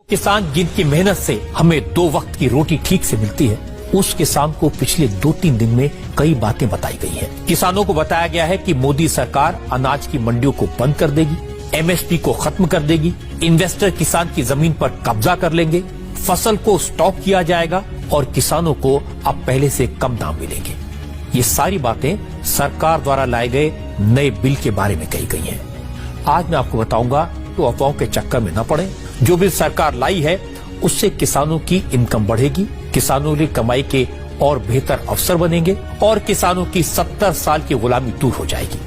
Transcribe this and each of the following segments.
किसान जिनकी मेहनत से हमें 2 वक्त की रोटी ठीक से मिलती है, उस किसान को पिछले 2-3 दिन में कई बातें बताई गई हैं। किसानों को बताया गया है कि मोदी सरकार अनाज की मंडियों को बंद कर देगी, एमएसपी को खत्म कर देगी, इन्वेस्टर किसान की जमीन पर कब्जा कर लेंगे, फसल को स्टॉप किया जाएगा और किसानों को अब पहले से कम दाम मिलेंगे। ये सारी बातें सरकार द्वारा लाए गए नए बिल के बारे में कही गई हैं। आज मैं आपको बताऊंगा, तो अफवाहों के चक्कर में न पड़े। जो बिल सरकार लाई है उससे किसानों की इनकम बढ़ेगी, किसानों की कमाई के और बेहतर अवसर बनेंगे और किसानों की 70 साल की गुलामी दूर हो जाएगी।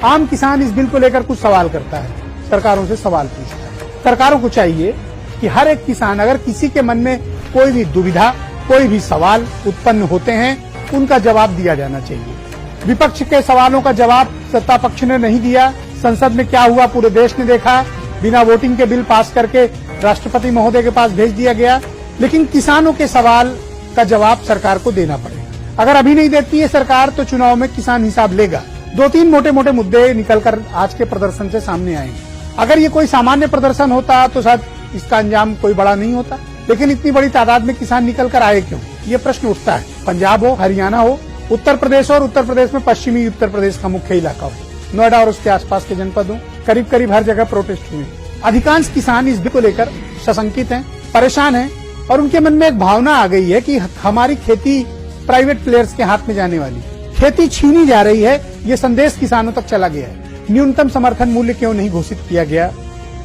आम किसान इस बिल को लेकर कुछ सवाल करता है, सरकारों से सवाल पूछता है। सरकारों को चाहिए कि हर एक किसान, अगर किसी के मन में कोई भी दुविधा, कोई भी सवाल उत्पन्न होते हैं, उनका जवाब दिया जाना चाहिए। विपक्ष के सवालों का जवाब सत्ता पक्ष ने नहीं दिया। संसद में क्या हुआ पूरे देश ने देखा। बिना वोटिंग के बिल पास करके राष्ट्रपति महोदय के पास भेज दिया गया। लेकिन किसानों के सवाल का जवाब सरकार को देना पड़ेगा। अगर अभी नहीं देती है सरकार, तो चुनाव में किसान हिसाब लेगा। 2-3 मोटे मोटे मुद्दे निकलकर आज के प्रदर्शन से सामने आएंगे। अगर ये कोई सामान्य प्रदर्शन होता तो शायद इसका अंजाम कोई बड़ा नहीं होता, लेकिन इतनी बड़ी तादाद में किसान निकल कर आए क्यों, ये प्रश्न उठता है। पंजाब हो, हरियाणा हो, उत्तर प्रदेश हो और उत्तर प्रदेश में पश्चिमी उत्तर प्रदेश का मुख्य इलाका हो, नोएडा और उसके आसपास के जनपद हो, करीब करीब हर जगह प्रोटेस्ट हुए। अधिकांश किसान इस बिल को लेकर सशंकित हैं, परेशान हैं और उनके मन में एक भावना आ गई है कि हमारी खेती प्राइवेट प्लेयर्स के हाथ में जाने वाली है, खेती छीनी जा रही है। ये संदेश किसानों तक चला गया है। न्यूनतम समर्थन मूल्य क्यों नहीं घोषित किया गया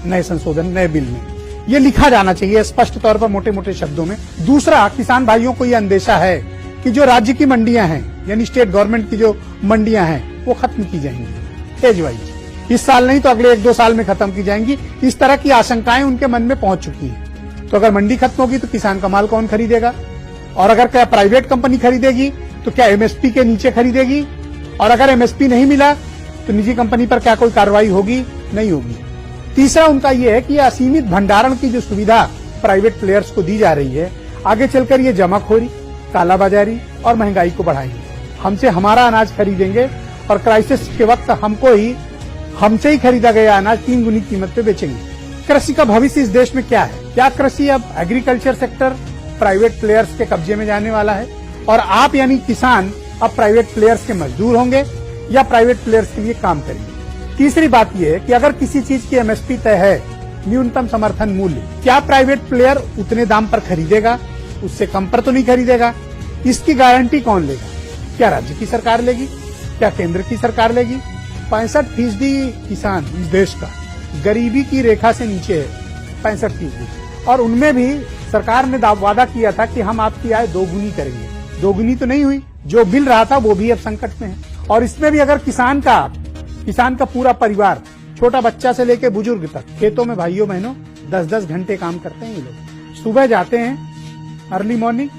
नए संशोधन, नए बिल में? ये लिखा जाना चाहिए स्पष्ट तौर पर, मोटे मोटे शब्दों में। दूसरा, किसान भाइयों को ये अंदेशा है कि जो राज्य की मंडियां हैं, यानी स्टेट गवर्नमेंट की जो मंडियां हैं, वो खत्म की जाएंगी फेज वाइज। इस साल नहीं तो अगले 1-2 साल में खत्म की जाएंगी। इस तरह की आशंकाएं उनके मन में पहुंच चुकी है। तो अगर मंडी खत्म होगी तो किसान का माल कौन खरीदेगा? और अगर क्या प्राइवेट कंपनी खरीदेगी तो क्या एमएसपी के नीचे खरीदेगी? और अगर एमएसपी नहीं मिला तो निजी कंपनी पर क्या कोई कार्रवाई होगी? नहीं होगी। तीसरा उनका यह है कि यह असीमित भंडारण की जो सुविधा प्राइवेट प्लेयर्स को दी जा रही है, आगे चलकर ये जमाखोरी, कालाबाजारी और महंगाई को बढ़ाएंगे। हमसे हमारा अनाज खरीदेंगे और क्राइसिस के वक्त हमसे ही खरीदा गया अनाज 3 गुनी कीमत पे बेचेंगे। कृषि का भविष्य इस देश में क्या है? क्या कृषि अब एग्रीकल्चर सेक्टर प्राइवेट प्लेयर्स के कब्जे में जाने वाला है? और आप यानी किसान अब प्राइवेट प्लेयर्स के मजदूर होंगे या प्राइवेट प्लेयर्स के लिए काम करेंगे? तीसरी बात यह है कि अगर किसी चीज की एमएसपी तय है, न्यूनतम समर्थन मूल्य, क्या प्राइवेट प्लेयर उतने दाम पर खरीदेगा? उससे कम पर तो नहीं खरीदेगा। इसकी गारंटी कौन लेगा? क्या राज्य की सरकार लेगी? क्या केंद्र की सरकार लेगी? 65% किसान इस देश का गरीबी की रेखा से नीचे है, 65%। और उनमें भी सरकार ने वादा किया था कि हम आपकी आय 2 गुनी करेंगे। 2 गुनी तो नहीं हुई। जो मिल रहा था वो भी अब संकट में है। और इसमें भी अगर किसान का पूरा परिवार, छोटा बच्चा से लेकर बुजुर्ग तक, खेतों में भाइयों बहनों 10-10 घंटे काम करते हैं ये लोग। सुबह जाते हैं अर्ली मॉर्निंग,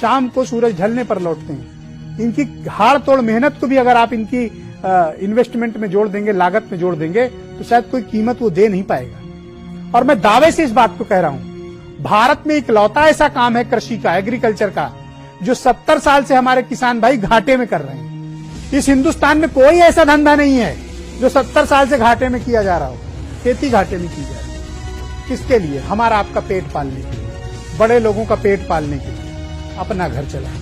शाम को सूरज ढलने पर लौटते हैं। इनकी हाड़ तोड़ मेहनत को भी अगर आप इनकी इन्वेस्टमेंट में जोड़ देंगे, लागत में जोड़ देंगे, तो शायद कोई कीमत वो दे नहीं पाएगा। और मैं दावे से इस बात को कह रहा हूं, भारत में इकलौता ऐसा काम है कृषि का, एग्रीकल्चर का, जो 70 साल से हमारे किसान भाई घाटे में कर रहे हैं। इस हिंदुस्तान में कोई ऐसा धंधा नहीं है जो 70 साल से घाटे में किया जा रहा हो। खेती घाटे में की जा रही है। किसके लिए? हमारा आपका पेट पालने के लिए, बड़े लोगों का पेट पालने के लिए, अपना घर चलाने।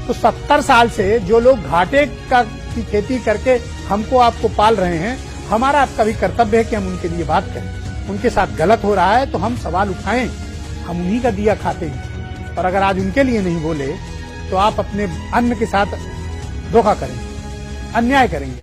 तो 70 साल से जो लोग घाटे की खेती करके हमको आपको पाल रहे हैं, हमारा आपका भी कर्तव्य है कि हम उनके लिए बात करें। उनके साथ गलत हो रहा है तो हम सवाल उठाएं। हम उन्हीं का दिया खाते हैं। और अगर आज उनके लिए नहीं बोले तो आप अपने अन्न के साथ धोखा करेंगे, अन्याय करेंगे।